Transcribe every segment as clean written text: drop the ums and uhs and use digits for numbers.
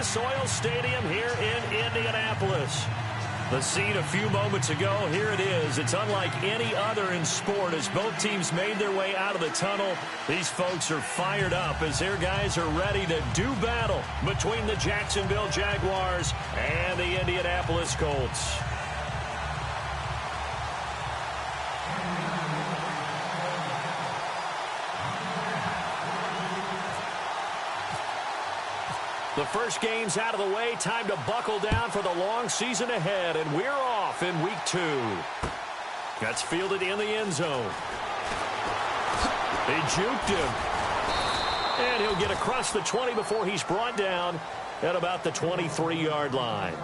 Lucas Oil Stadium here in Indianapolis. The scene a few moments ago, here it is. It's unlike any other in sport as both teams made their way out of the tunnel. These folks are fired up as their guys are ready to do battle between the Jacksonville Jaguars and the Indianapolis Colts. The first game's out of the way. Time to buckle down for the long season ahead. And we're off in week 2. That's fielded in the end zone. They juked him. And he'll get across the 20 before he's brought down at about the 23-yard line.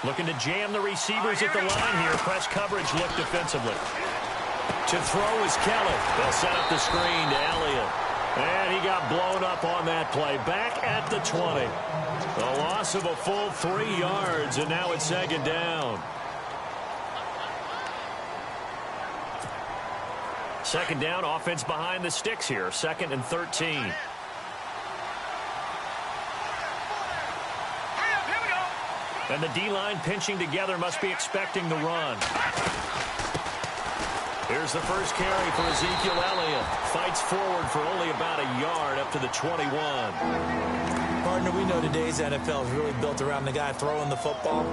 Looking to jam the receivers at the line here. Press coverage look defensively. To throw is Kelly. They'll set up the screen to Elliott. And he got blown up on that play. Back at the 20. The loss of a full 3 yards, and now it's second down. Second down, offense behind the sticks here. 2nd and 13. And the D-line pinching together, must be expecting the run. Here's the first carry for Ezekiel Elliott. Fights forward for only about a yard up to the 21. Partner, we know today's NFL is really built around the guy throwing the football.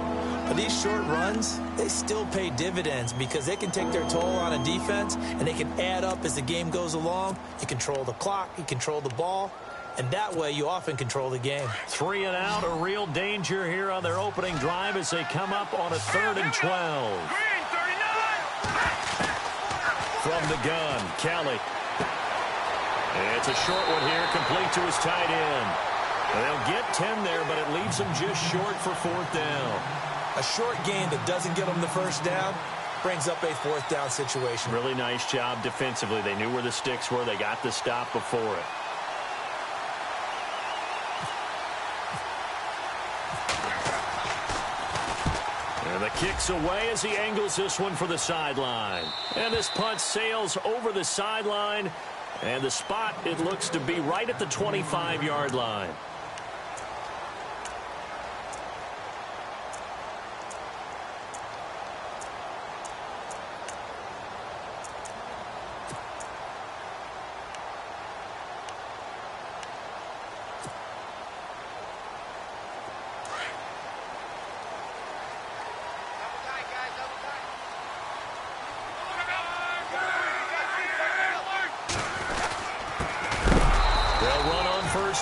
But these short runs, they still pay dividends because they can take their toll on a defense, and they can add up as the game goes along. You control the clock, you control the ball. And that way, you often control the game. 3 and out, a real danger here on their opening drive as they come up on a 3rd and 12. From the gun, Kelly. It's a short one here, complete to his tight end. They'll get 10 there, but it leaves them just short for 4th down. A short gain that doesn't get them the first down brings up a 4th down situation. Really nice job defensively. They knew where the sticks were. They got the stop before it. And the kick's away as he angles this one for the sideline. And this punt sails over the sideline. And the spot, it looks to be right at the 25-yard line.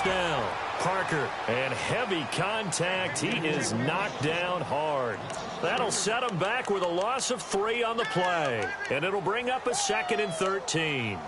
Down. Parker, and heavy contact. He is knocked down hard. That'll set him back with a loss of 3 on the play. And it'll bring up a 2nd and 13.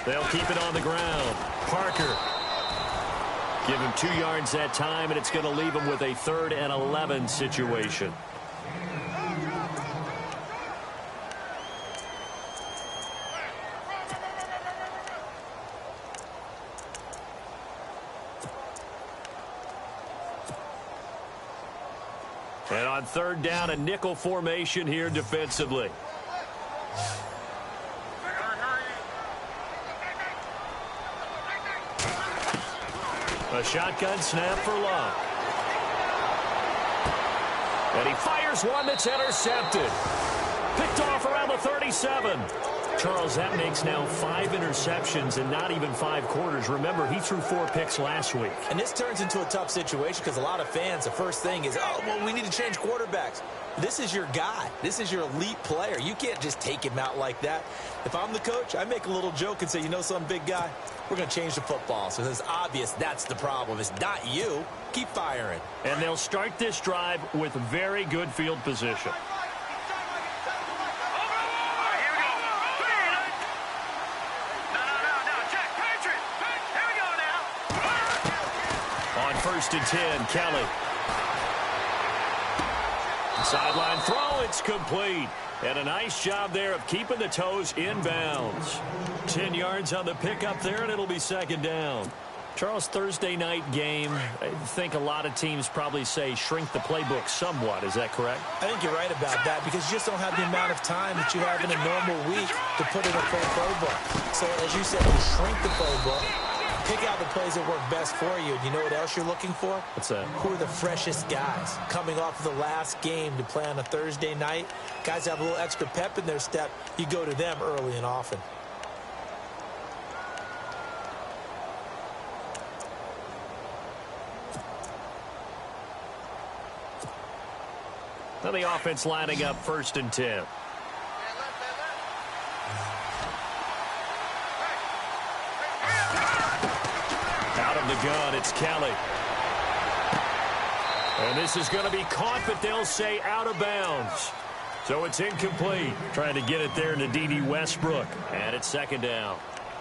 They'll keep it on the ground. Parker. Give him 2 yards that time, and it's going to leave him with a 3rd and 11 situation. And on 3rd down, a nickel formation here defensively. A shotgun snap for Luck. And he fires one that's intercepted. Picked off around the 37. Charles, that makes now 5 interceptions in not even 5 quarters. Remember, he threw 4 picks last week. And this turns into a tough situation because a lot of fans, the first thing is, oh, well, we need to change quarterbacks. This is your guy. This is your elite player. You can't just take him out like that. If I'm the coach, I make a little joke and say, you know something, big guy? we're going to change the football. So it's obvious that's the problem. It's not you. Keep firing. And they'll start this drive with very good field position. On 1st and 10, Kelly. Sideline throw, it's complete. And a nice job there of keeping the toes in bounds. 10 yards on the pickup there, and it'll be 2nd down. Charles, Thursday night game, I think a lot of teams probably say shrink the playbook somewhat. Is that correct? I think you're right about that because you just don't have the amount of time that you have in a normal week to put in a full playbook. So, as you said, you shrink the playbook. Pick out the plays that work best for you. You know what else you're looking for? What's that? Who are the freshest guys coming off of the last game to play on a Thursday night? Guys have a little extra pep in their step. You go to them early and often. Now the offense lining up 1st and 10. Out of the gun, it's Kelly. And this is going to be caught, but they'll say out of bounds. So it's incomplete. Trying to get it there to D.D. Westbrook. And it's 2nd down.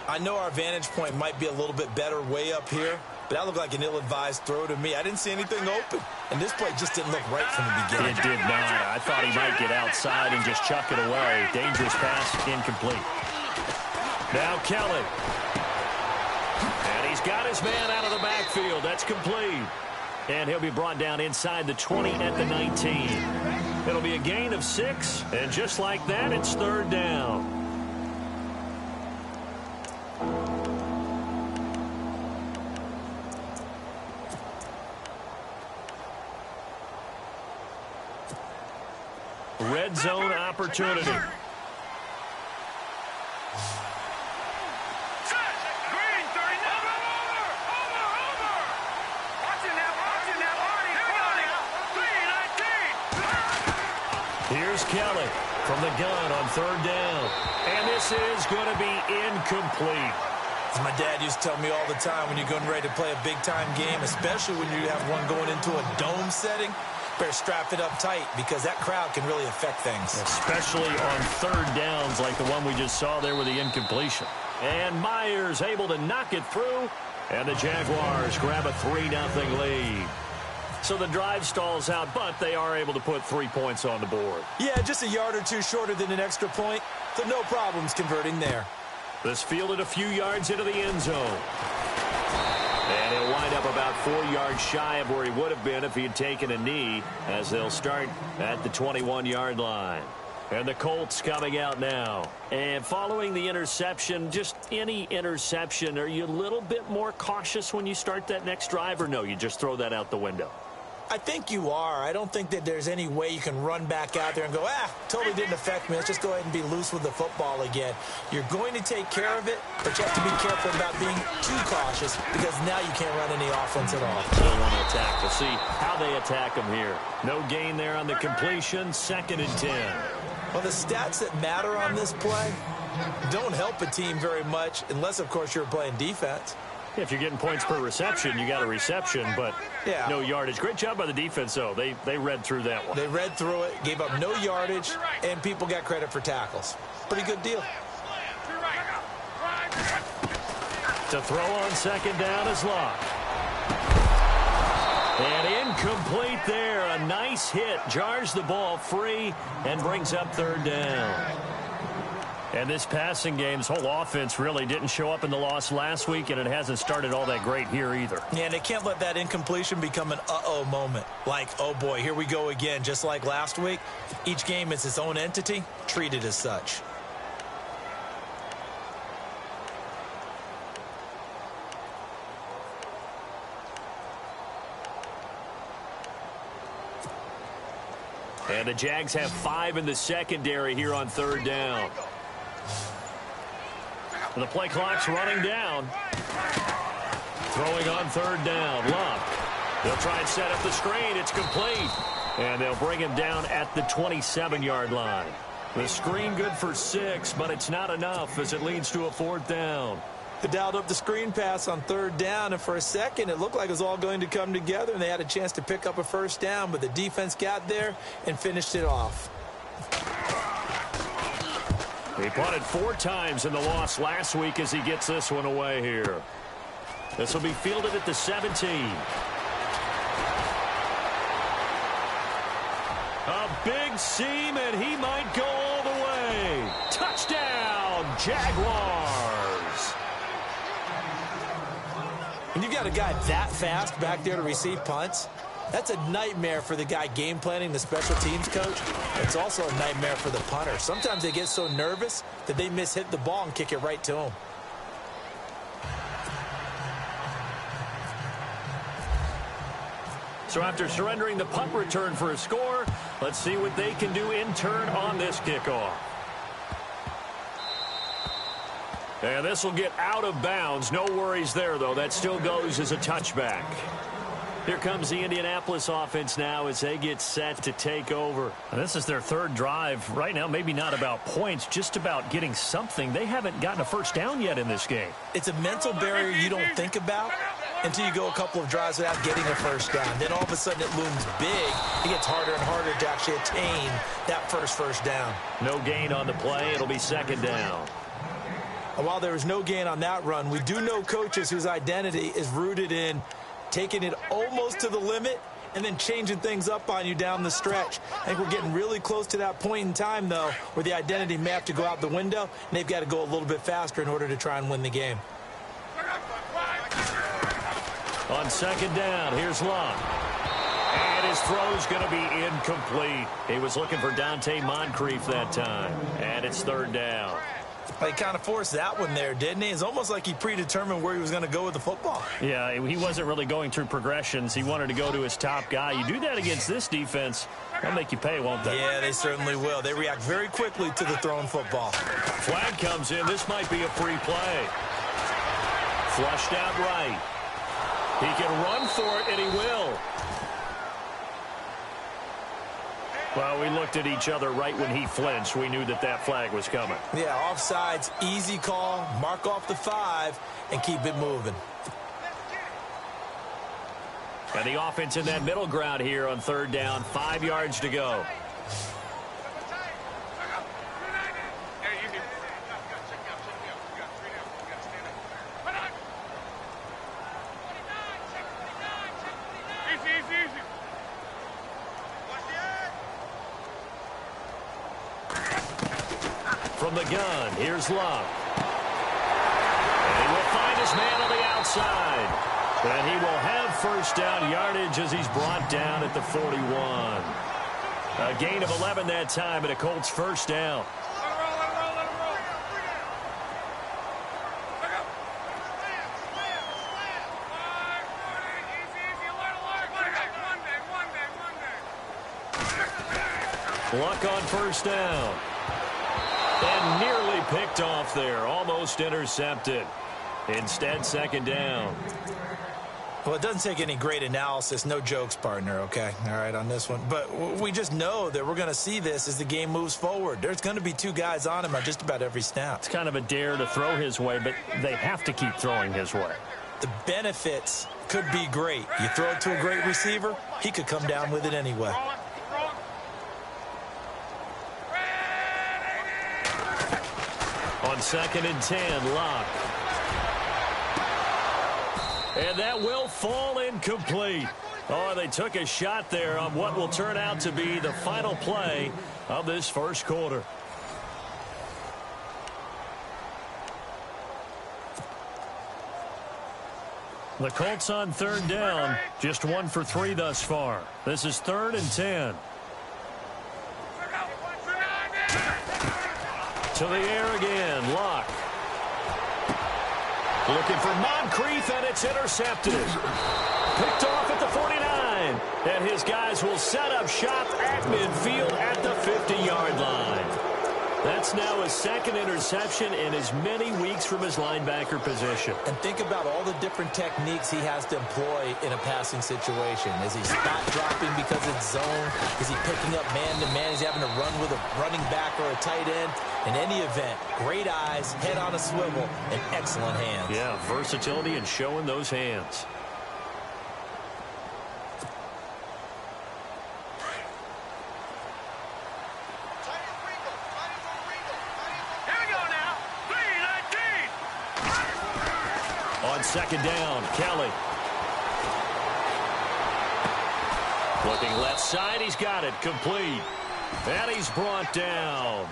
I know our vantage point might be a little bit better way up here, but that looked like an ill-advised throw to me. I didn't see anything open. And this play just didn't look right from the beginning. It did not. I thought he might get outside and just chuck it away. Dangerous pass, incomplete. Now Kelly. And he's got his man out of the backfield. That's complete. And he'll be brought down inside the 20 at the 19. It'll be a gain of 6. And just like that, it's 3rd down. Red zone opportunity. Here's Kelly from the gun on 3rd down. And this is going to be incomplete. As my dad used to tell me all the time, when you're getting ready to play a big-time game, especially when you have one going into a dome setting, better strap it up tight because that crowd can really affect things. Especially on 3rd downs like the one we just saw there with the incompletion. And Myers able to knock it through. And the Jaguars grab a 3-0 lead. So the drive stalls out, but they are able to put 3 points on the board. Yeah, just a yard or two shorter than an extra point, so no problems converting there. This fielded a few yards into the end zone. And he'll wind up about 4 yards shy of where he would have been if he had taken a knee, as they'll start at the 21-yard line. And the Colts coming out now. And following the interception, just any interception, are you a little bit more cautious when you start that next drive, or no, you just throw that out the window? I think you are. I don't think that there's any way you can run back out there and go, totally didn't affect me. Let's just go ahead and be loose with the football again. You're going to take care of it, but you have to be careful about being too cautious because now you can't run any offense at all. Still want to attack. We'll see how they attack them here. No gain there on the completion. 2nd and 10. Well, the stats that matter on this play don't help a team very much unless, of course, you're playing defense. If you're getting points per reception, you got a reception, but no yardage. Great job by the defense, though. They read through that one. They read through it, gave up no yardage, and people got credit for tackles. Pretty good deal. To throw on 2nd down is Locke. And incomplete there. A nice hit. Jars the ball free and brings up 3rd down. And this passing game, this whole offense really didn't show up in the loss last week, and it hasn't started all that great here either. Yeah, and they can't let that incompletion become an uh-oh moment. Like, oh boy, here we go again, just like last week. Each game is its own entity, treated as such. And the Jags have 5 in the secondary here on 3rd down. The play clock's running down. Throwing on 3rd down. Love. They'll try and set up the screen. It's complete. And they'll bring him down at the 27-yard line. The screen good for 6, but it's not enough as it leads to a 4th down. They dialed up the screen pass on third down, and for a second, it looked like it was all going to come together, and they had a chance to pick up a first down, but the defense got there and finished it off. He punted 4 times in the loss last week as he gets this one away here. This will be fielded at the 17. A big seam, and he might go all the way. Touchdown, Jaguars. When you've got a guy that fast back there to receive punts, that's a nightmare for the guy game planning, the special teams coach. It's also a nightmare for the punter. Sometimes they get so nervous that they mishit the ball and kick it right to him. So after surrendering the punt return for a score, let's see what they can do in turn on this kickoff. And this will get out of bounds. No worries there, though. That still goes as a touchback. Here comes the Indianapolis offense now as they get set to take over. And this is their 3rd drive. Right now, maybe not about points, just about getting something. They haven't gotten a first down yet in this game. It's a mental barrier you don't think about until you go a couple of drives without getting a first down. Then all of a sudden it looms big. It gets harder and harder to actually attain that first down. No gain on the play. It'll be 2nd down. And while there was no gain on that run, we do know coaches whose identity is rooted in taking it almost to the limit and then changing things up on you down the stretch. I think we're getting really close to that point in time, though, where the identity may have to go out the window, and they've got to go a little bit faster in order to try and win the game. On 2nd down, here's Luck. And his throw's going to be incomplete. He was looking for Dante Moncrief that time. And it's 3rd down. He kind of forced that one there, didn't he? It's almost like he predetermined where he was going to go with the football. Yeah, he wasn't really going through progressions. He wanted to go to his top guy. You do that against this defense, they'll make you pay, won't they? Yeah, they certainly will. They react very quickly to the thrown football. Flag comes in. This might be a free play. Flushed out right. He can run for it, and he will. Well, we looked at each other right when he flinched. We knew that that flag was coming. Yeah, offsides, easy call, mark off the 5, and keep it moving. And the offense in that middle ground here on 3rd down, 5 yards to go. From the gun, here's Luck. And he will find his man on the outside. And he will have first down yardage as he's brought down at the 41. A gain of 11 that time, and a Colts first down. Luck on first down. And nearly picked off there. Almost intercepted. Instead, 2nd down. Well, it doesn't take any great analysis. No jokes, partner, okay? All right, on this one. But we just know that we're going to see this as the game moves forward. There's going to be 2 guys on him on just about every snap. It's kind of a dare to throw his way, but they have to keep throwing his way. The benefits could be great. You throw it to a great receiver, he could come down with it anyway. On 2nd and 10, Luck. And that will fall incomplete. Oh, they took a shot there on what will turn out to be the final play of this first quarter. The Colts on 3rd down, just 1 for 3 thus far. This is 3rd and 10. To the air again, Luck. Looking for Moncrief, and it's intercepted. Picked off at the 49. And his guys will set up shop at midfield at the 50-yard line. That's now his second interception in as many weeks from his linebacker position. And think about all the different techniques he has to employ in a passing situation. Is he spot dropping because it's zone? Is he picking up man-to-man? Is he having to run with a running back or a tight end? In any event, great eyes, head on a swivel, and excellent hands. Yeah, versatility and showing those hands. On second down, Kelly. Looking left side, he's got it, complete. And he's brought down.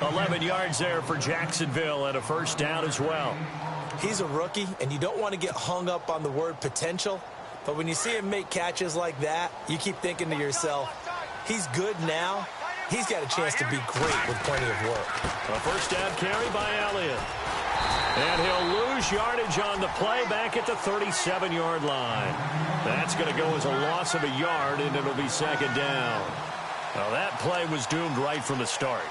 11 yards there for Jacksonville and a first down as well. He's a rookie, and you don't want to get hung up on the word potential. But when you see him make catches like that, you keep thinking to yourself, he's good now. He's got a chance to be great with plenty of work. A first down carry by Elliott. And he'll lose yardage on the play back at the 37-yard line. That's going to go as a loss of a yard, and it'll be second down. Well, that play was doomed right from the start.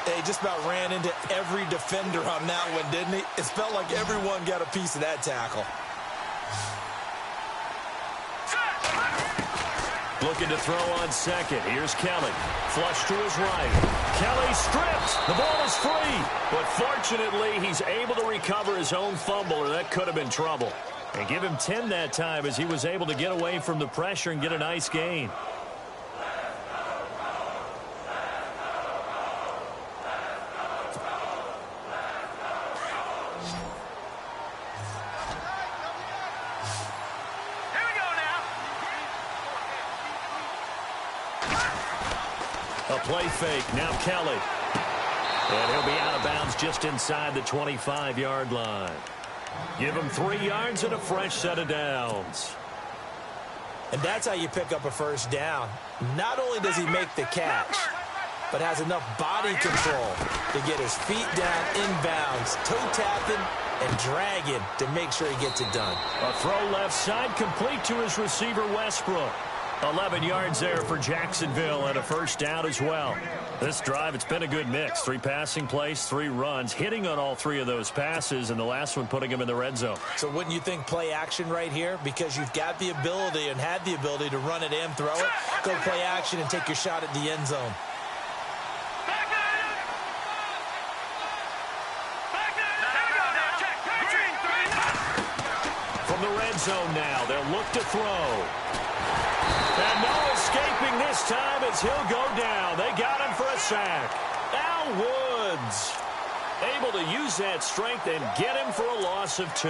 He just about ran into every defender on that one, didn't he? It felt like everyone got a piece of that tackle. Looking to throw on second. Here's Kelly. Flush to his right. Kelly stripped. The ball is free. But fortunately, he's able to recover his own fumble, or that could have been trouble. And give him 10 that time as he was able to get away from the pressure and get a nice gain. A play fake. Now Kelly. And he'll be out of bounds just inside the 25-yard line. Give him 3 yards and a fresh set of downs. And that's how you pick up a first down. Not only does he make the catch, but has enough body control to get his feet down inbounds, toe tapping and dragging to make sure he gets it done. A throw left side complete to his receiver Westbrook. 11 yards there for Jacksonville and a first down as well. This drive, it's been a good mix. 3 passing plays, 3 runs, hitting on all 3 of those passes, and the last one putting him in the red zone. So wouldn't you think play action right here? Because you've got the ability and had the ability to run it and throw it. Go play action and take your shot at the end zone. From the red zone now, they'll look to throw. And no escaping this time as he'll go down. They got him for a sack. Al Woods able to use that strength and get him for a loss of 2.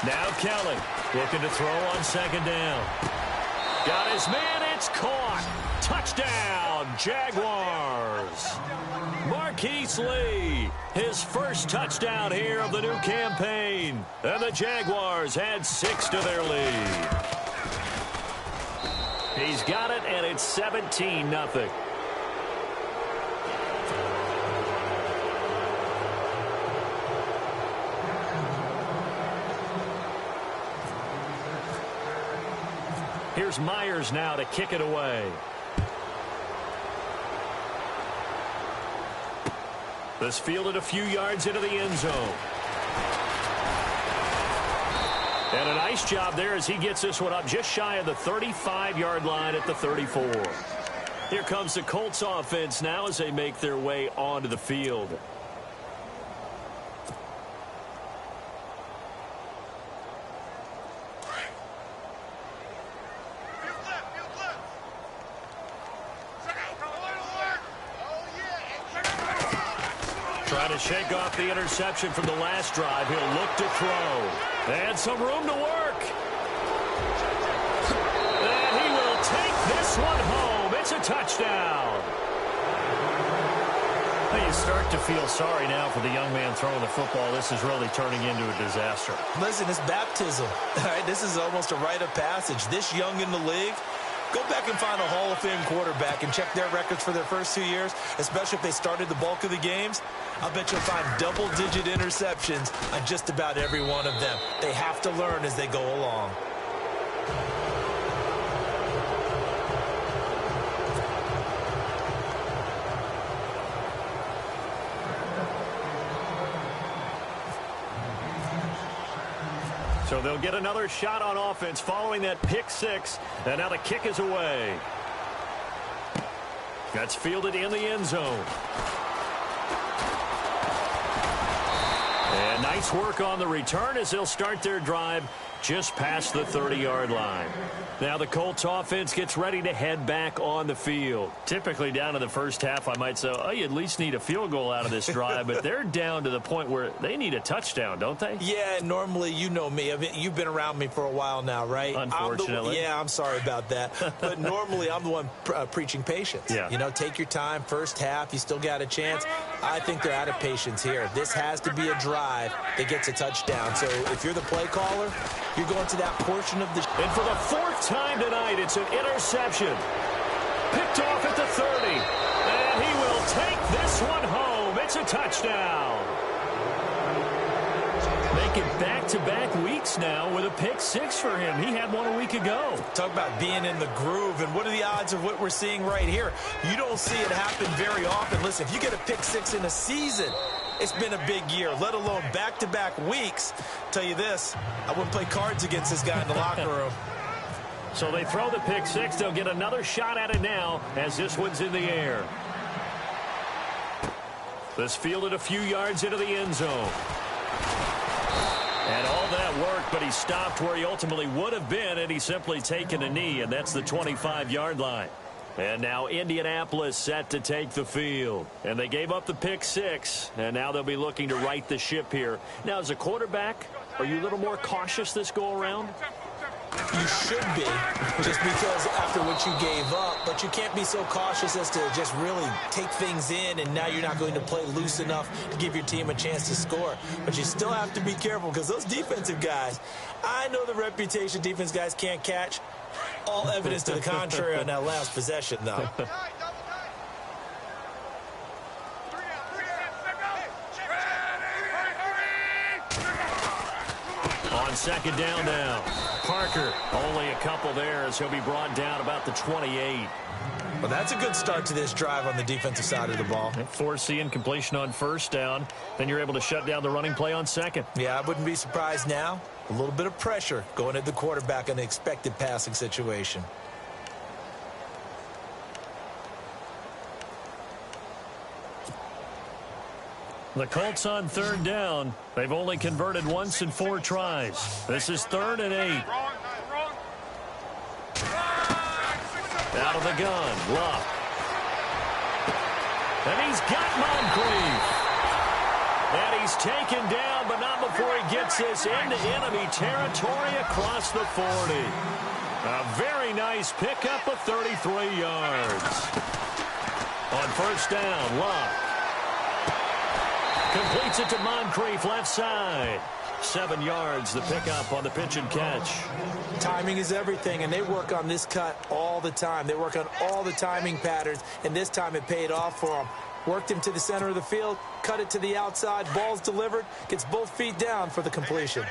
Now Kelly looking to throw on second down. Got his man, it's caught. Touchdown, Jaguars. Marquise Lee, his first touchdown here of the new campaign. And the Jaguars add 6 to their lead. He's got it, and it's 17-0. Here's Myers now to kick it away. This fielded a few yards into the end zone. And a nice job there as he gets this one up just shy of the 35-yard line at the 34. Here comes the Colts offense now as they make their way onto the field. Trying to shake off the interception from the last drive. He'll look to throw. And some room to work. And he will take this one home. It's a touchdown. Well, you start to feel sorry now for the young man throwing the football. This is really turning into a disaster. Listen, it's baptism. All right, this is almost a rite of passage. This young in the league, Go back and find a Hall of Fame quarterback and check their records for their first 2 years, especially if they started the bulk of the games. I'll bet you'll find double-digit interceptions on just about every one of them. They have to learn as they go along. So they'll get another shot on offense following that pick six. And now the kick is away. That's fielded in the end zone. And nice work on the return as they'll start their drive just past the 30-yard line. Now the Colts offense gets ready to head back on the field. Typically down in the first half, I might say, oh, you at least need a field goal out of this drive, but they're down to the point where they need a touchdown, don't they? Yeah, normally, you know me. I mean, you've been around me for a while now, right? Unfortunately. I'm sorry about that. But normally, I'm the one preaching patience. Yeah. You know, take your time. First half, you still got a chance. I think they're out of patience here. This has to be a drive that gets a touchdown. So if you're the play caller, you're going to that portion of the... And for the fourth time tonight, it's an interception. Picked off at the 30. And he will take this one home. It's a touchdown. Making back-to-back weeks now with a pick six for him. He had one a week ago. Talk about being in the groove, and what are the odds of what we're seeing right here? You don't see it happen very often. Listen, if you get a pick six in a season, it's been a big year, let alone back-to-back weeks. Tell you this, I wouldn't play cards against this guy in the locker room. So they throw the pick six. They'll get another shot at it now as this one's in the air. This fielded a few yards into the end zone. And all that worked, but he stopped where he ultimately would have been, and he's simply taken a knee, and that's the 25-yard line. And now Indianapolis set to take the field. And they gave up the pick six, and now they'll be looking to right the ship here. Now, as a quarterback, are you a little more cautious this go-around? You should be, just because after what you gave up, but you can't be so cautious as to just really take things in, and now you're not going to play loose enough to give your team a chance to score. But you still have to be careful, because those defensive guys, I know the reputation defense guys can't catch. All evidence to the contrary on that last possession, though. On second down now. Parker, only a couple there as he'll be brought down about the 28. Well, that's a good start to this drive on the defensive side of the ball. Forcing completion on first down. Then you're able to shut down the running play on second. Yeah, I wouldn't be surprised now. A little bit of pressure going at the quarterback in the expected passing situation. The Colts on third down. They've only converted once in 4 tries. This is 3rd and 8. Out of the gun, Luck. And he's got Moncrief. And he's taken down, but not before he gets this into enemy territory across the 40. A very nice pickup of 33 yards. On first down, Luck. Completes it to Moncrief, left side. 7 yards, the pickup on the pitch and catch. Timing is everything, and they work on this cut all the time. They work on all the timing patterns, and this time it paid off for them. Worked him to the center of the field, cut it to the outside, ball's delivered, gets both feet down for the completion.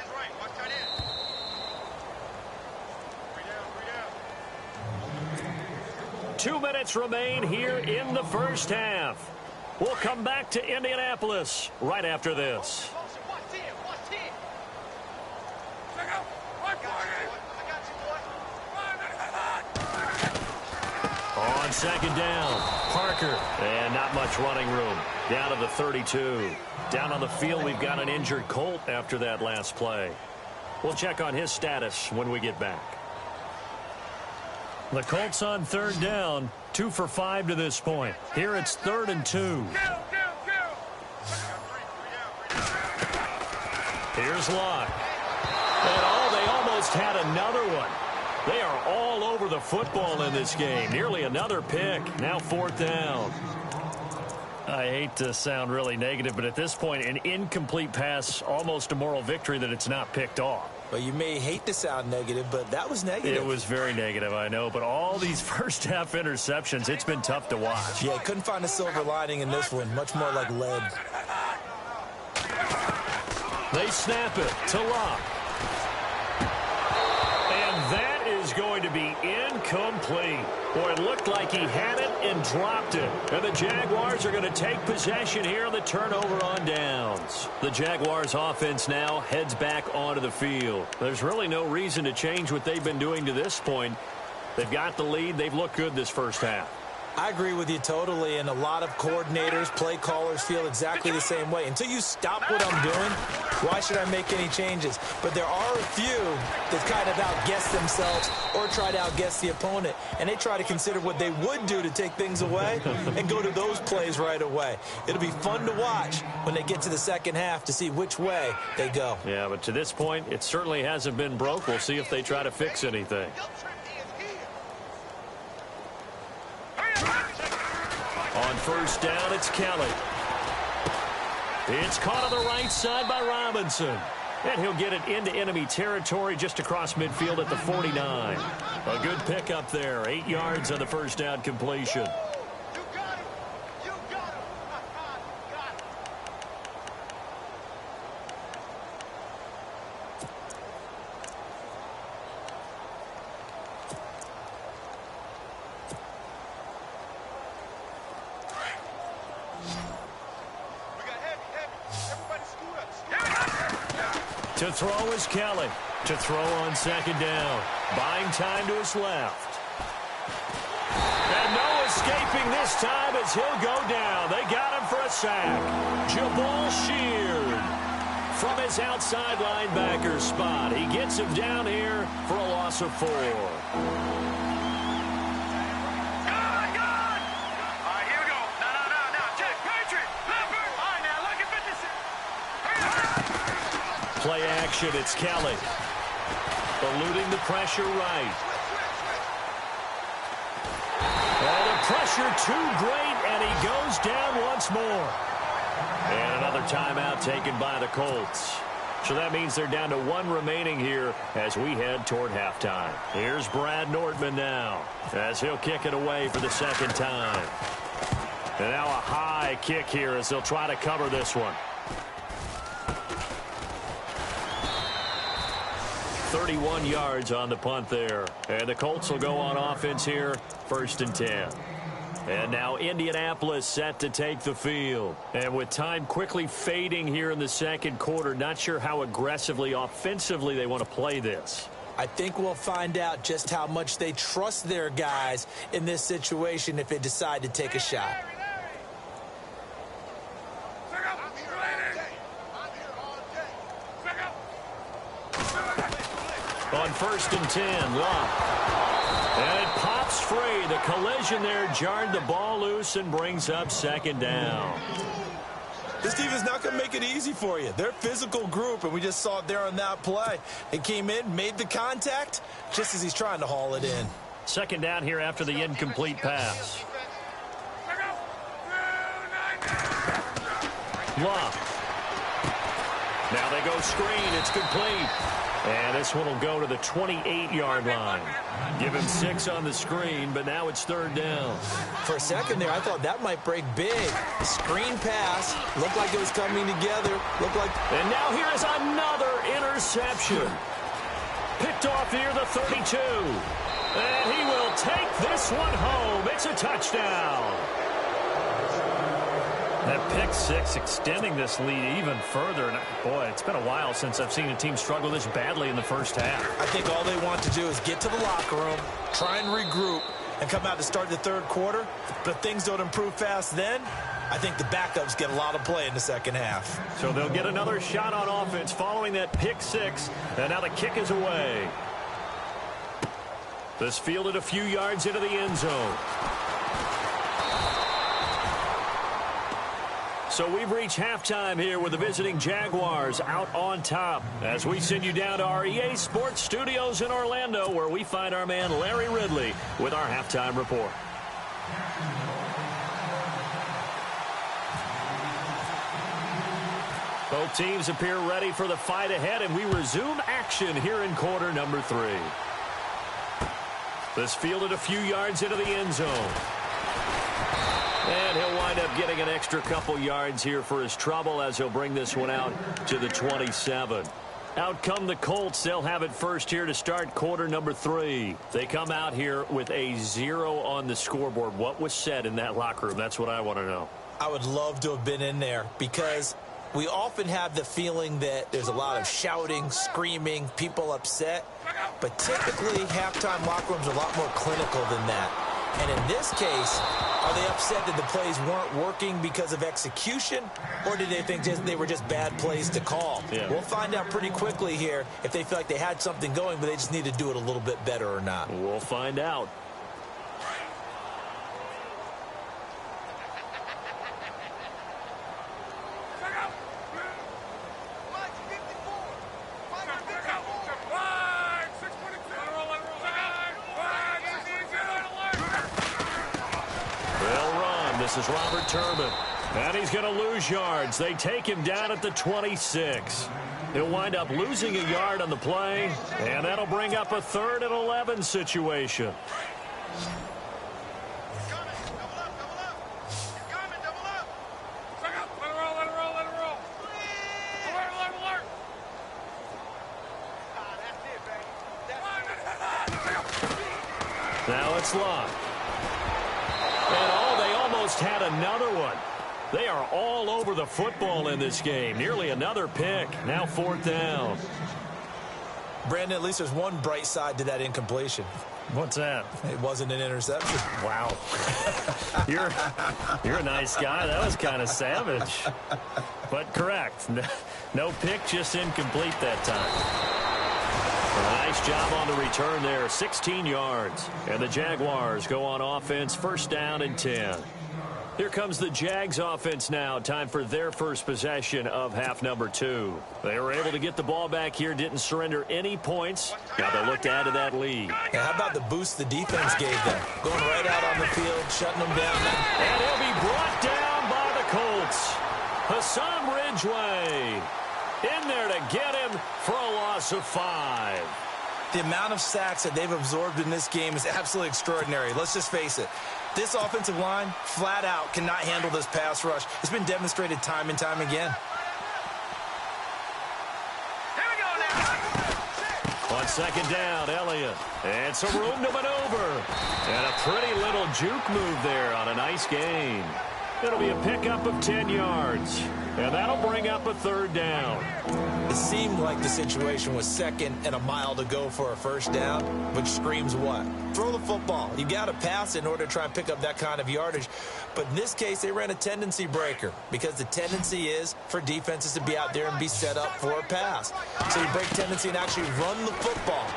Two minutes remain here in the first half. We'll come back to Indianapolis right after this. On second down, Parker, and not much running room. Down to the 32. Down on the field, we've got an injured Colt after that last play. We'll check on his status when we get back. The Colts on third down, 2 for 5 to this point. Here it's 3rd and 2. Here's Luck. And they almost had another one. They are all over the football in this game. Nearly another pick. Now 4th down. I hate to sound really negative, but at this point, an incomplete pass, almost a moral victory that it's not picked off. Well, you may hate to sound negative, but that was negative. It was very negative, I know. But all these first-half interceptions, it's been tough to watch. Yeah, couldn't find a silver lining in this one. Much more like lead. They snap it to Locke. And that is going to be incomplete. Boy, it looked like he had it and dropped it. And the Jaguars are going to take possession here on the turnover on downs. The Jaguars offense now heads back onto the field. There's really no reason to change what they've been doing to this point. They've got the lead. They've looked good this first half. I agree with you totally, and a lot of coordinators, play callers feel exactly the same way. Until you stop what I'm doing, why should I make any changes? But there are a few that kind of outguess themselves or try to outguess the opponent, and they try to consider what they would do to take things away and go to those plays right away. It'll be fun to watch when they get to the second half to see which way they go. Yeah, but to this point, it certainly hasn't been broke. We'll see if they try to fix anything. On first down, it's Kelly. It's caught on the right side by Robinson. And he'll get it into enemy territory just across midfield at the 49. A good pickup there. 8 yards on the first down completion. To throw is Kelly. To throw on second down. Buying time to his left. And no escaping this time as he'll go down. They got him for a sack. Jabal Sheard from his outside linebacker spot. He gets him down here for a loss of 4. Play action, it's Kelly. Eluding the pressure right. Oh, the pressure too great, and he goes down once more. And another timeout taken by the Colts. So that means they're down to 1 remaining here as we head toward halftime. Here's Brad Nordman now as he'll kick it away for the second time. And now a high kick here as they'll try to cover this one. 31 yards on the punt there. And the Colts will go on offense here, 1st and 10. And now Indianapolis set to take the field. And with time quickly fading here in the second quarter, not sure how aggressively, offensively they want to play this. I think we'll find out just how much they trust their guys in this situation if they decide to take a shot. On 1st and 10, Locke. And it pops free. The collision there jarred the ball loose and brings up second down. This team is not going to make it easy for you. They're a physical group, and we just saw it there on that play. He came in, made the contact, just as he's trying to haul it in. Second down here after the incomplete pass. Locke. Now they go screen. It's complete. And this one will go to the 28-yard line. Give him 6 on the screen, but now it's 3rd down. For a second there, I thought that might break big. Screen pass. Looked like it was coming together. Looked like... And now here is another interception. Picked off here, the 32. And he will take this one home. It's a touchdown. That pick 6 extending this lead even further. And boy, it's been a while since I've seen a team struggle this badly in the first half. I think all they want to do is get to the locker room, try and regroup, and come out to start the third quarter. But if things don't improve fast then, I think the backups get a lot of play in the second half. So they'll get another shot on offense following that pick 6. And now the kick is away. This fielded a few yards into the end zone. So we've reached halftime here with the visiting Jaguars out on top as we send you down to our EA Sports Studios in Orlando where we find our man Larry Ridley with our halftime report. Both teams appear ready for the fight ahead, and we resume action here in quarter number 3. This fielded a few yards into the end zone. And he'll wind up getting an extra couple yards here for his trouble as he'll bring this one out to the 27. Out come the Colts. They'll have it first here to start quarter number 3. They come out here with a 0 on the scoreboard. What was said in that locker room? That's what I want to know. I would love to have been in there because we often have the feeling that there's a lot of shouting, screaming, people upset. But typically, halftime locker rooms are a lot more clinical than that. And in this case, are they upset that the plays weren't working because of execution, or did they think they were just bad plays to call? Yeah. We'll find out pretty quickly here if they feel like they had something going, but they just need to do it a little bit better or not. We'll find out. This is Robert Turbin. And he's going to lose yards. They take him down at the 26. He'll wind up losing a yard on the play, and that'll bring up a 3rd and 11 situation. Now it's locked. Had another one. They are all over the football in this game. Nearly another pick. Now 4th down. Brandon, at least there's one bright side to that incompletion. What's that? It wasn't an interception. Wow. You're a nice guy. That was kind of savage. But correct. No pick, just incomplete that time. Nice job on the return there. 16 yards. And the Jaguars go on offense. 1st down and 10. Here comes the Jags offense now. Time for their first possession of half number 2. They were able to get the ball back here, didn't surrender any points. Now they'll look to add to that lead. Yeah, how about the boost the defense gave them? Going right out on the field, shutting them down. And he'll be brought down by the Colts. Hassan Ridgeway in there to get him for a loss of 5. The amount of sacks that they've absorbed in this game is absolutely extraordinary. Let's just face it. This offensive line, flat out, cannot handle this pass rush. It's been demonstrated time and time again. Here we go now. On 2nd down, Elliott. And some room to maneuver. And a pretty little juke move there on a nice gain. It'll be a pickup of 10 yards. And that'll bring up a 3rd down. It seemed like the situation was 2nd and a mile to go for a 1st down, which screams what? Throw the football. You got to pass in order to try and pick up that kind of yardage. But in this case, they ran a tendency breaker because the tendency is for defenses to be out there and be set up for a pass. So you break tendency and actually run the football.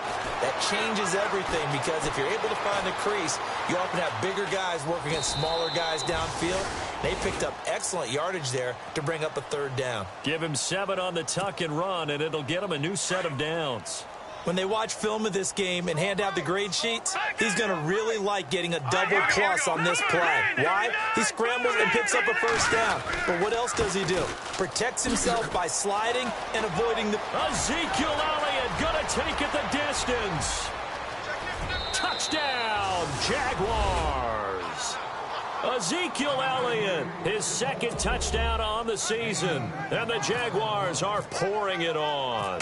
That changes everything because if you're able to find a crease, you often have bigger guys working against smaller guys downfield. They picked up excellent yardage there to bring up a 3rd down. Give him 7 on the tuck and run, and it'll get him a new set of downs. When they watch film of this game and hand out the grade sheets, he's going to really like getting a double plus on this play. Why? He scrambles and picks up a 1st down. But what else does he do? Protects himself by sliding and avoiding the... Ezekiel Elliott going to take it the distance. Touchdown, Jaguars. Ezekiel Elliott, his 2nd touchdown on the season. And the Jaguars are pouring it on.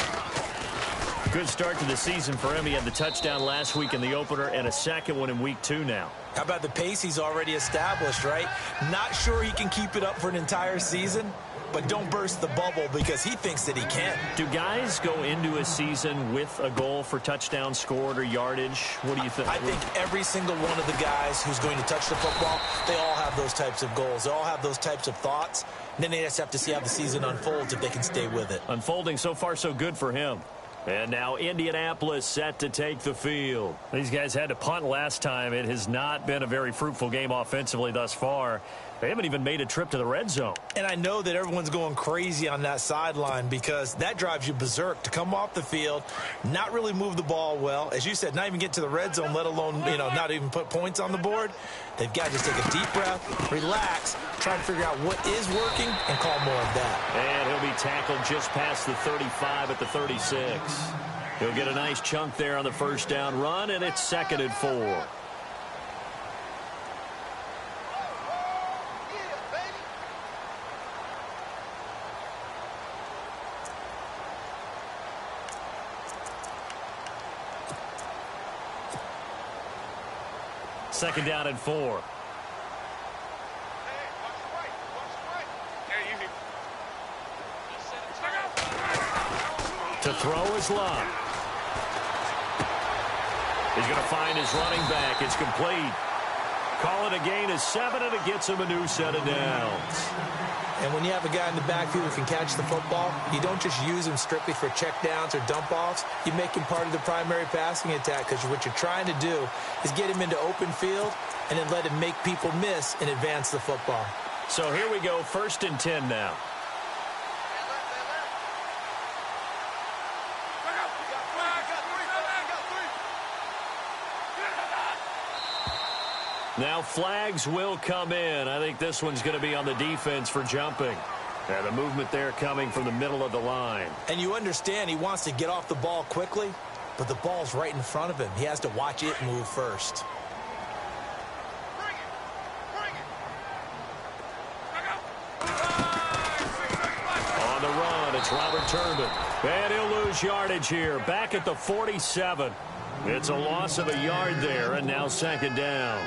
Good start to the season for him. He had the touchdown last week in the opener and a 2nd one in week 2 now. How about the pace he's already established, right? Not sure he can keep it up for an entire season, but don't burst the bubble because he thinks that he can. Do guys go into a season with a goal for touchdown scored or yardage? What do you think? I think every single one of the guys who's going to touch the football, they all have those types of goals. They all have those types of thoughts. And then they just have to see how the season unfolds if they can stay with it. Unfolding so far so good for him. And now Indianapolis set to take the field. These guys had to punt last time. It has not been a very fruitful game offensively thus far. They haven't even made a trip to the red zone. And I know that everyone's going crazy on that sideline because that drives you berserk to come off the field, not really move the ball well. As you said, not even get to the red zone, let alone, not even put points on the board. They've got to just take a deep breath, relax, try to figure out what is working, and call more of that. And he'll be tackled just past the 35 at the 36. He'll get a nice chunk there on the first down run, and it's 2nd and 4. Second down and 4. To throw is Love. He's going to find his running back. It's complete. Call it a gain of 7, and it gets him a new set of downs. And when you have a guy in the backfield who can catch the football, you don't just use him strictly for check downs or dump offs. You make him part of the primary passing attack because what you're trying to do is get him into open field and then let him make people miss and advance the football. So here we go, 1st and 10 now. Now flags will come in. I think this one's going to be on the defense for jumping. Yeah, the movement there coming from the middle of the line. And you understand he wants to get off the ball quickly, but the ball's right in front of him. He has to watch it move first. On the run, it's Robert Turbin. And he'll lose yardage here. Back at the 47. It's a loss of a yard there, and now 2nd down.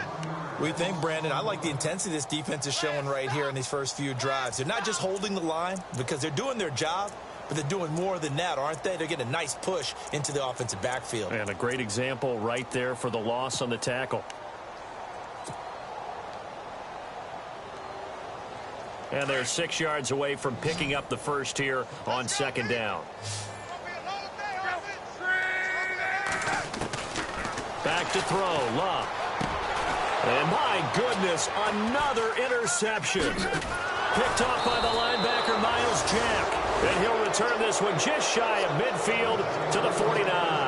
We think, Brandon, I like the intensity this defense is showing right here in these first few drives. They're not just holding the line because they're doing their job, but they're doing more than that, aren't they? They're getting a nice push into the offensive backfield. And a great example right there for the loss on the tackle. And they're 6 yards away from picking up the first here on 2nd down. Back to throw, Love. And my goodness, another interception. Picked off by the linebacker, Miles Jack. And he'll return this one just shy of midfield to the 49.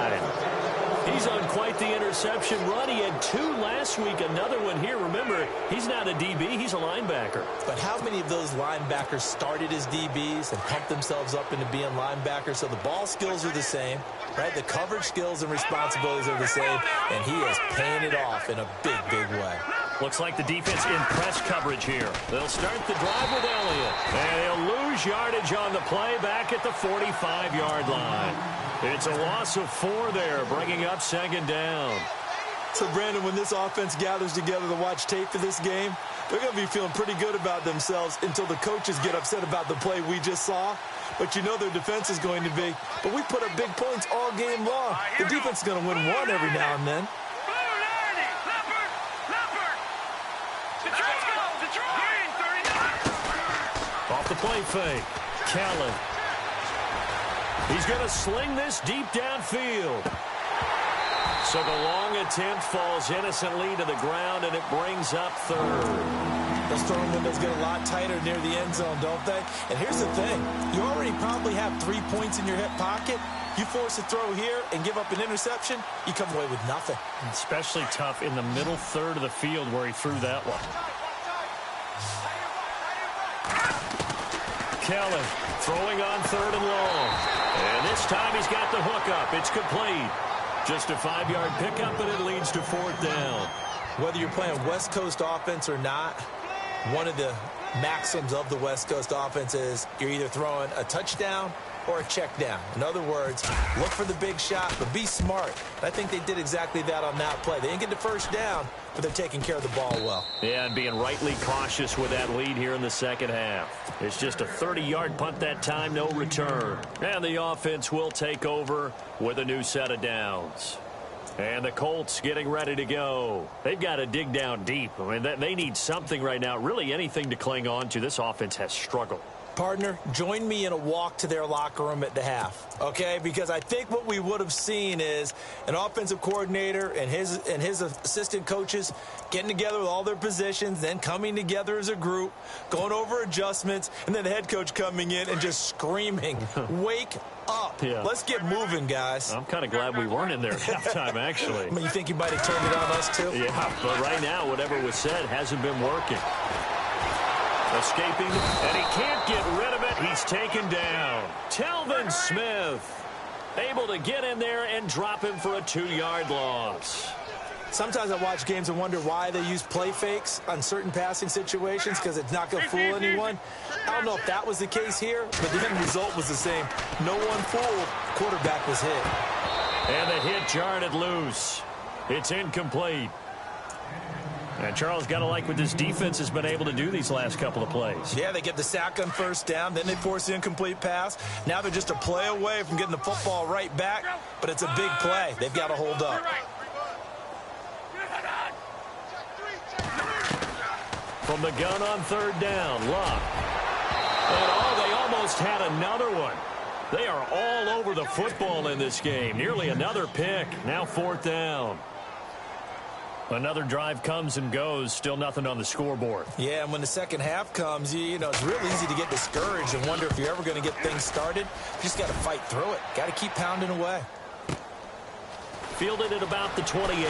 He's on quite the interception run. He had 2 last week, another one here. Remember, he's not a DB, he's a linebacker. But how many of those linebackers started as DBs and pumped themselves up into being linebackers? So the ball skills are the same, right? The coverage skills and responsibilities are the same, and he is paying it off in a big, big way. Looks like the defense in press coverage here. They'll start the drive with Elliott. And he'll lose yardage on the play back at the 45-yard line. It's a loss of 4 there, bringing up 2nd down. So, Brandon, when this offense gathers together to watch tape for this game, they're going to be feeling pretty good about themselves until the coaches get upset about the play we just saw. But you know their defense is going to be. But we put up big points all game long. The defense is going to win one every now and then. Off the play fake, Kellen. He's going to sling this deep downfield. So the long attempt falls innocently to the ground, and it brings up 3rd. Those throwing windows get a lot tighter near the end zone, don't they? And here's the thing. You already probably have 3 points in your hip pocket. You force a throw here and give up an interception, you come away with nothing. Especially tough in the middle 3rd of the field where he threw that one. Kelly throwing on 3rd and long. And this time he's got the hook up. It's complete. Just a 5-yard pickup, and it leads to 4th down. Whether you're playing West Coast offense or not, one of the maxims of the West Coast offense is you're either throwing a touchdown or a check down. In other words, look for the big shot, but be smart. And I think they did exactly that on that play. They didn't get the first down, but they're taking care of the ball well. Yeah, and being rightly cautious with that lead here in the second half. It's just a 30-yard punt that time, no return. And the offense will take over with a new set of downs. And the Colts getting ready to go. They've got to dig down deep. I mean, they need something right now, really anything to cling on to. This offense has struggled. Partner, join me in a walk to their locker room at the half, okay? Because I think what we would have seen is an offensive coordinator and his assistant coaches getting together with all their positions, then coming together as a group, going over adjustments, and then the head coach coming in and just screaming, wake up. Yeah. Let's get moving, guys. I'm kind of glad we weren't in there at halftime, actually. I mean, you think you might have turned it on us, too? Yeah, but right now, whatever was said hasn't been working. Escaping, and he can't get rid of it. He's taken down. Telvin Smith able to get in there and drop him for a 2-yard loss. Sometimes I watch games and wonder why they use play fakes on certain passing situations, because it's not going to fool anyone. I don't know if that was the case here, but the end result was the same. No one fooled. Quarterback was hit. And the hit jarred it loose. It's incomplete. And Charles, got to like what this defense has been able to do these last couple of plays. Yeah, they get the sack on first down, then they force the incomplete pass. Now they're just a play away from getting the football right back, but it's a big play. They've got to hold up. From the gun on third down, Luck. And they almost had another one. They are all over the football in this game. Nearly another pick. Now 4th down. Another drive comes and goes. Still nothing on the scoreboard. Yeah, and when the second half comes, you know, it's real easy to get discouraged and wonder if you're ever going to get things started. You just got to fight through it. Got to keep pounding away. Fielded at about the 28.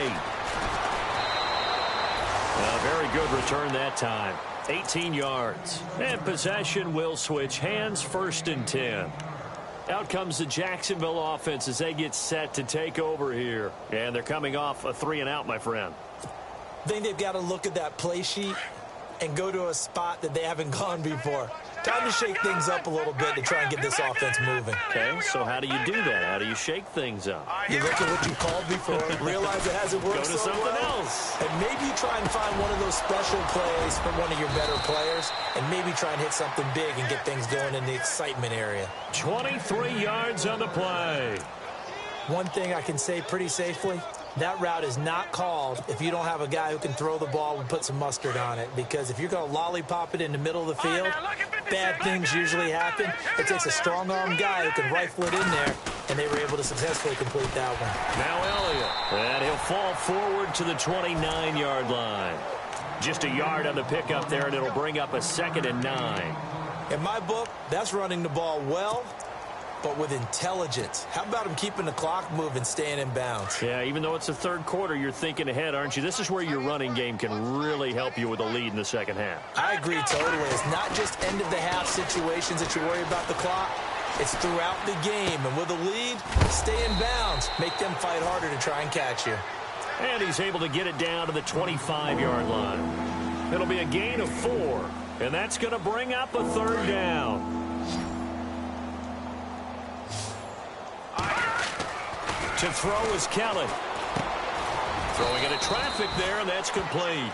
A very good return that time. 18 yards. And possession will switch hands. 1st and 10. Out comes the Jacksonville offense as they get set to take over here. And they're coming off a 3-and-out, my friend. I think they've got to look at that play sheet and go to a spot that they haven't gone before. Time to shake things up a little bit to try and get this offense moving. Okay, so how do you do that? How do you shake things up? You look at what you called before, realize it hasn't worked Go to so something well, else. and maybe you try and find one of those special plays from one of your better players, and maybe try and hit something big and get things going in the excitement area. 23 yards on the play. One thing I can say pretty safely, that route is not called if you don't have a guy who can throw the ball and put some mustard on it. Because if you're going to lollipop it in the middle of the field, bad things usually happen. It takes a strong-arm guy who can rifle it in there, and they were able to successfully complete that one. Now Elliott, and he'll fall forward to the 29-yard line. Just a yard on the pickup there, and it'll bring up a 2nd and 9. In my book, that's running the ball well, but with intelligence. How about him keeping the clock moving, staying in bounds? Yeah, even though it's the third quarter, you're thinking ahead, aren't you? This is where your running game can really help you with a lead in the second half. I agree totally. It's not just end-of-the-half situations that you worry about the clock. It's throughout the game. And with a lead, stay in bounds. Make them fight harder to try and catch you. And he's able to get it down to the 25-yard line. It'll be a gain of 4, and that's going to bring up a 3rd down. To throw is Kelly. Throwing into traffic there, and that's complete.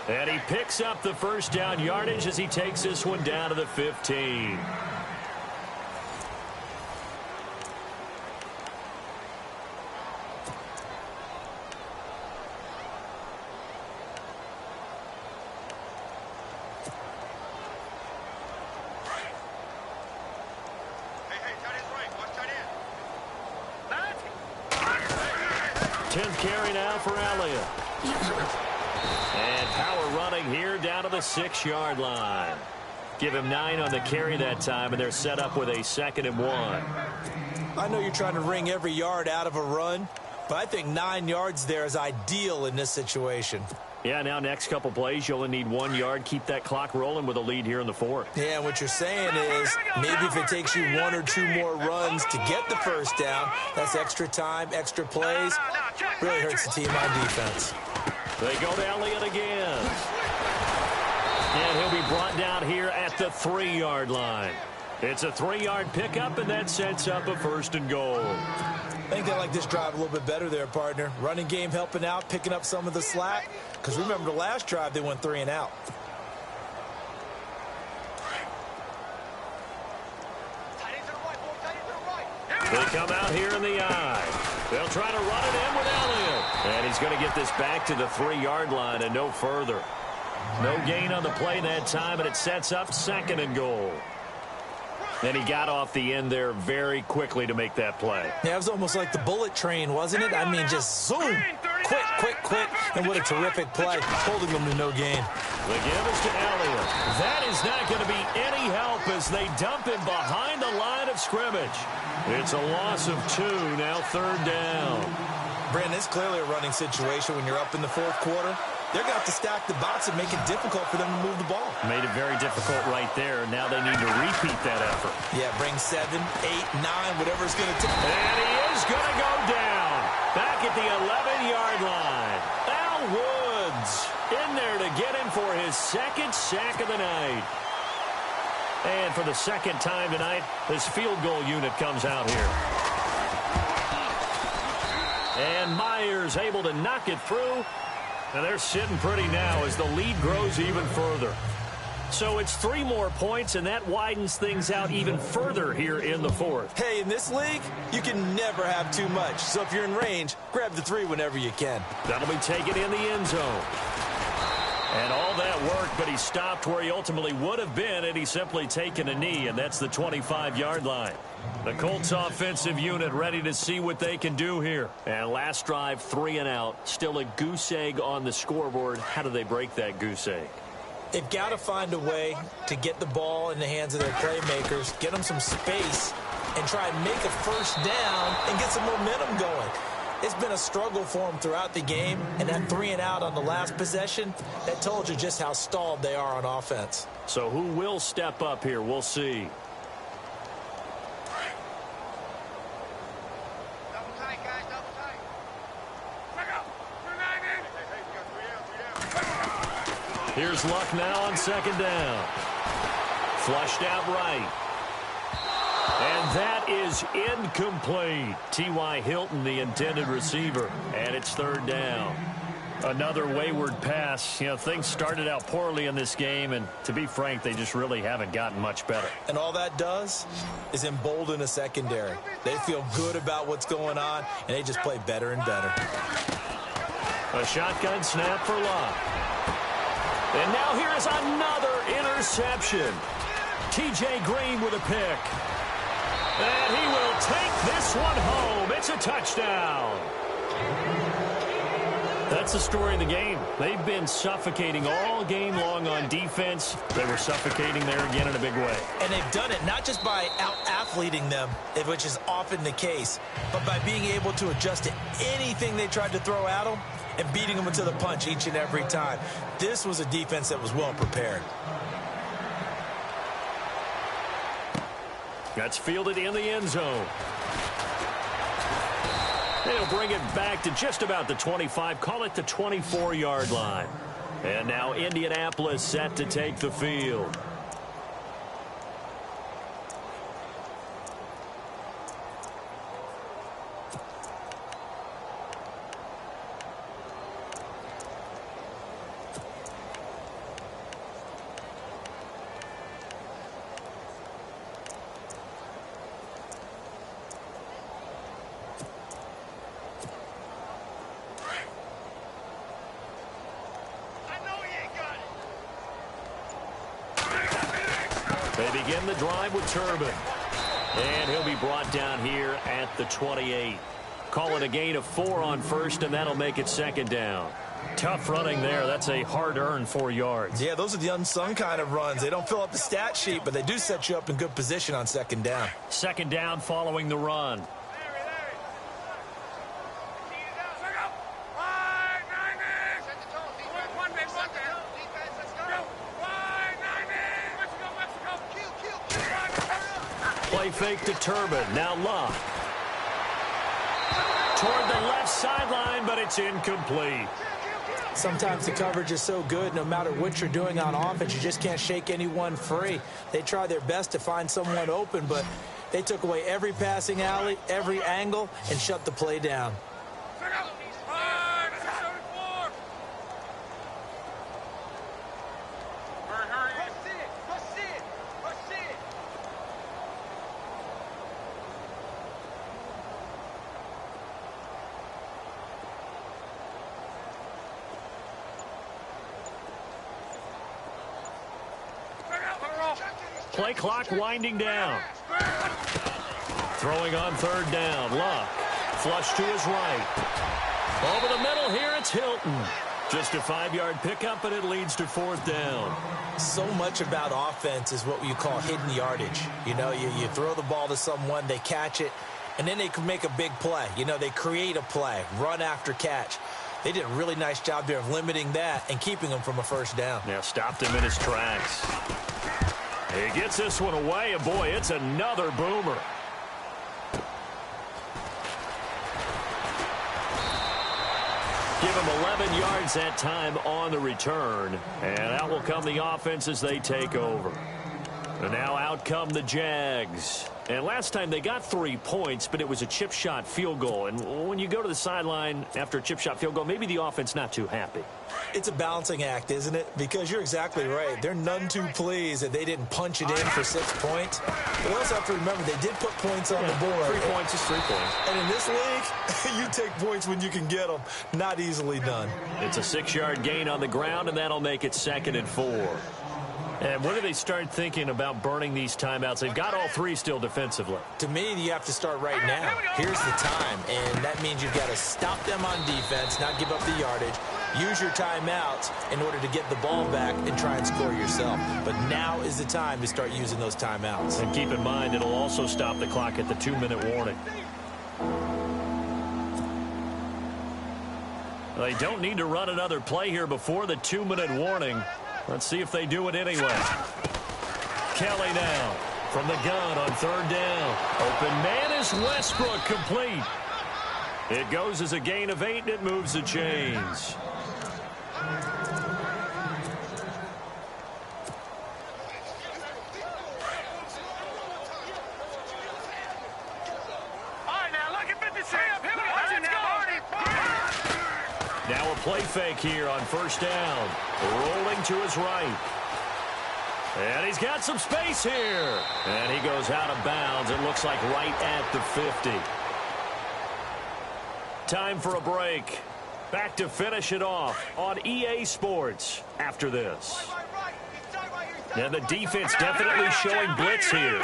And he picks up the 1st down yardage as he takes this one down to the 15. Carry now for Elliott. And power running here down to the 6-yard line. Give him 9 on the carry that time, and they're set up with a 2nd and 1. I know you're trying to wring every yard out of a run, but I think 9 yards there is ideal in this situation. Yeah, now next couple plays, you only need 1 yard. Keep that clock rolling with a lead here in the 4th. Yeah, and what you're saying is maybe if it takes you 1 or 2 more runs to get the 1st down, that's extra time, extra plays. Really hurts the team on defense. They go to Elliott again. And he'll be brought down here at the 3-yard line. It's a 3-yard pickup, and that sets up a 1st and goal. I think they like this drive a little bit better there, partner. Running game helping out, picking up some of the slack. Because remember, the last drive, they went 3 and out. They come out here in the eye. They'll try to run it in with Elliott. And he's going to get this back to the 3-yard line and no further. No gain on the play that time, and it sets up 2nd and goal. And he got off the end there very quickly to make that play. Yeah, it was almost like the bullet train, wasn't it? I mean, just zoom, quick, quick, quick, and what a terrific play, holding them to no gain. The give is to Elliott. That is not going to be any help as they dump him behind the line of scrimmage. It's a loss of 2, now 3rd down. Brandon, it's clearly a running situation when you're up in the 4th quarter. They're going to have to stack the box and make it difficult for them to move the ball. Made it very difficult right there. Now they need to repeat that effort. Yeah, bring 7, 8, 9, whatever it's going to take. And he is going to go down. Back at the 11-yard line. Al Woods in there to get him for his 2nd sack of the night. And for the 2nd time tonight, his field goal unit comes out here. And Myers able to knock it through. And they're sitting pretty now as the lead grows even further. So it's 3 more points, and that widens things out even further here in the 4th. Hey, in this league, you can never have too much. So if you're in range, grab the 3 whenever you can. That'll be taken in the end zone. And all that work, but he stopped where he ultimately would have been had he simply taken a knee, and that's the 25-yard line. The Colts offensive unit ready to see what they can do here. And last drive, 3 and out. Still a goose egg on the scoreboard. How do they break that goose egg? They've got to find a way to get the ball in the hands of their playmakers, get them some space, and try and make a 1st down and get some momentum going. It's been a struggle for them throughout the game, and that 3 and out on the last possession, that told you just how stalled they are on offense. So who will step up here? We'll see. Double tight, guys, double tight. Check out. 2-9 in. Here's Luck now on 2nd down. Flushed out right. And that is incomplete. T.Y. Hilton, the intended receiver. And it's 3rd down. Another wayward pass. You know, things started out poorly in this game, and to be frank, they just really haven't gotten much better. And all that does is embolden a secondary. They feel good about what's going on, and they just play better and better. A shotgun snap for Luck. And now here is another interception. T.J. Green with a pick. And he will take this one home. It's a touchdown. That's the story of the game. They've been suffocating all game long on defense. They were suffocating there again in a big way. And they've done it not just by out-athleting them, which is often the case, but by being able to adjust to anything they tried to throw at them and beating them into the punch each and every time. This was a defense that was well prepared. That's fielded in the end zone. They'll bring it back to just about the 25, call it the 24-yard line. And now Indianapolis set to take the field. They begin the drive with Turbin. And he'll be brought down here at the 28. Call it a gain of 4 on 1st, and that'll make it 2nd down. Tough running there. That's a hard-earned 4 yards. Yeah, those are the unsung kind of runs. They don't fill up the stat sheet, but they do set you up in good position on 2nd down. 2nd down following the run. Play fake to Turbin. Now Luck. Toward the left sideline, but it's incomplete. Sometimes the coverage is so good, no matter what you're doing on offense, you just can't shake anyone free. They try their best to find someone open, but they took away every passing alley, every angle, and shut the play down. Play clock winding down. Throwing on third down. Luck. Flush to his right. Over the middle here, it's Hilton. Just a 5-yard pickup, and it leads to fourth down. So much about offense is what you call hidden yardage. You know, you throw the ball to someone, they catch it, and then they can make a big play. You know, they create a play, run after catch. They did a really nice job there of limiting that and keeping him from a first down. Yeah, stopped him in his tracks. He gets this one away, and boy, it's another boomer. Give him 11 yards that time on the return. And out will come the offense as they take over. And now out come the Jags. And last time they got 3 points, but it was a chip shot field goal. And when you go to the sideline after a chip shot field goal, maybe the offense not too happy. It's a balancing act, isn't it? Because you're exactly right. They're none too pleased that they didn't punch it in for 6 points. But also have to remember they did put points on the board. 3 points is 3 points. And in this league, you take points when you can get them. Not easily done. It's a 6-yard gain on the ground, and that'll make it 2nd and 4. And when do they start thinking about burning these timeouts? They've got all 3 still defensively. To me, you have to start right now. Here's the time, and that means you've got to stop them on defense, not give up the yardage, use your timeouts in order to get the ball back and try and score yourself. But now is the time to start using those timeouts. And keep in mind, it'll also stop the clock at the 2-minute warning. They don't need to run another play here before the 2-minute warning. Let's see if they do it anyway. Kelly now from the gun on third down. Open man is Westbrook, complete. It goes as a gain of 8, and it moves the chains. Now a play fake here on first down. Rolling to his right. And he's got some space here. And he goes out of bounds. It looks like right at the 50. Time for a break. Back to finish it off on EA Sports after this. And the defense definitely showing blitz here.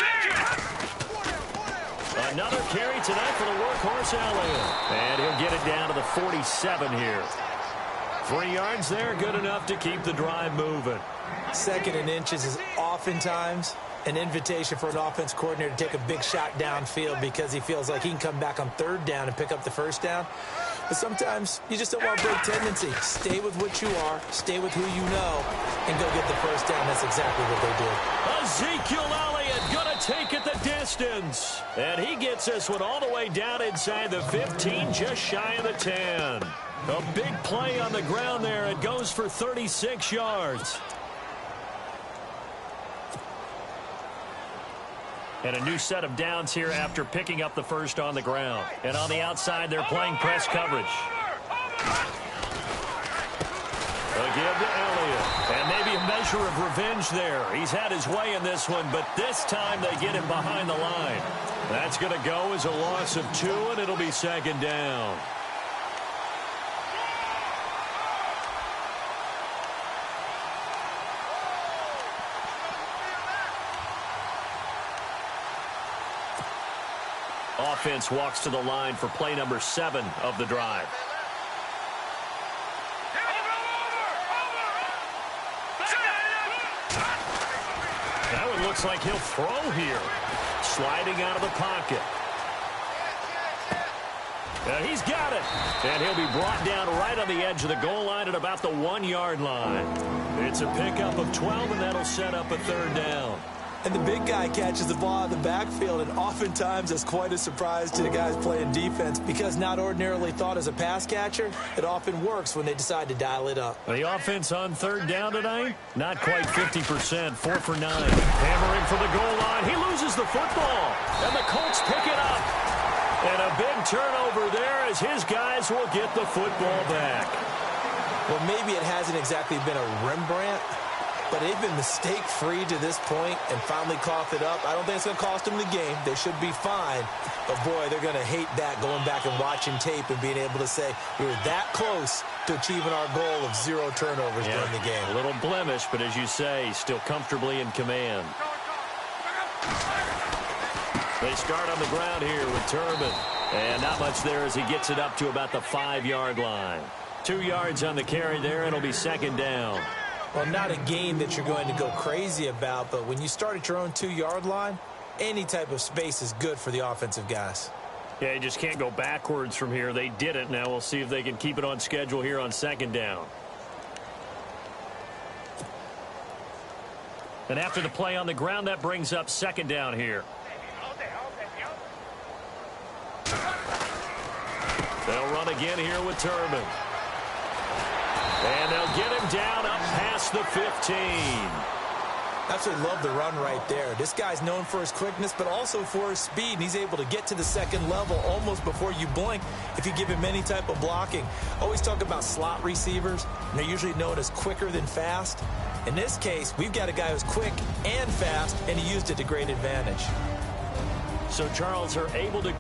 Another carry tonight for the workhorse Elliott. And he'll get it down to the 47 here. 3 yards there, good enough to keep the drive moving. 2nd and inches is oftentimes an invitation for an offense coordinator to take a big shot downfield because he feels like he can come back on third down and pick up the first down. But sometimes you just don't want to break tendency. Stay with what you are, stay with who you know, and go get the first down. That's exactly what they did. Ezekiel Elliott going to take it the distance. And he gets this one all the way down inside the 15, just shy of the 10. A big play on the ground there. It goes for 36 yards. And a new set of downs here after picking up the first on the ground. And on the outside, they're playing press coverage. A give to Elliott. And maybe a measure of revenge there. He's had his way in this one, but this time they get him behind the line. That's going to go as a loss of 2, and it'll be 2nd down. Offense walks to the line for play number 7 of the drive. That one looks like he'll throw here. Sliding out of the pocket. He's got it. And he'll be brought down right on the edge of the goal line at about the 1-yard line. It's a pickup of 12, and that'll set up a third down. And the big guy catches the ball out of the backfield, and oftentimes that's quite a surprise to the guys playing defense because not ordinarily thought as a pass catcher, it often works when they decide to dial it up. The offense on third down tonight, not quite 50%, 4 for 9. Hammering for the goal line. He loses the football, and the Colts pick it up. And a big turnover there as his guys will get the football back. Well, maybe it hasn't exactly been a Rembrandt, but they've been mistake-free to this point and finally coughed it up. I don't think it's going to cost them the game. They should be fine. But, boy, they're going to hate that, going back and watching tape and being able to say, we were that close to achieving our goal of 0 turnovers during the game. A little blemish, but as you say, still comfortably in command. They start on the ground here with Turbin. And not much there as he gets it up to about the 5-yard line. 2 yards on the carry there. It'll be second down. Well, not a game that you're going to go crazy about, but when you start at your own 2-yard line, any type of space is good for the offensive guys. Yeah, you just can't go backwards from here. They did it. Now we'll see if they can keep it on schedule here on second down. And after the play on the ground, that brings up second down here. They'll run again here with Turbin. And they'll get him down up past the 15. Absolutely love the run right there. This guy's known for his quickness, but also for his speed. And he's able to get to the second level almost before you blink if you give him any type of blocking. Always talk about slot receivers, and they're usually known as quicker than fast. In this case, we've got a guy who's quick and fast, and he used it to great advantage. So Charles are able to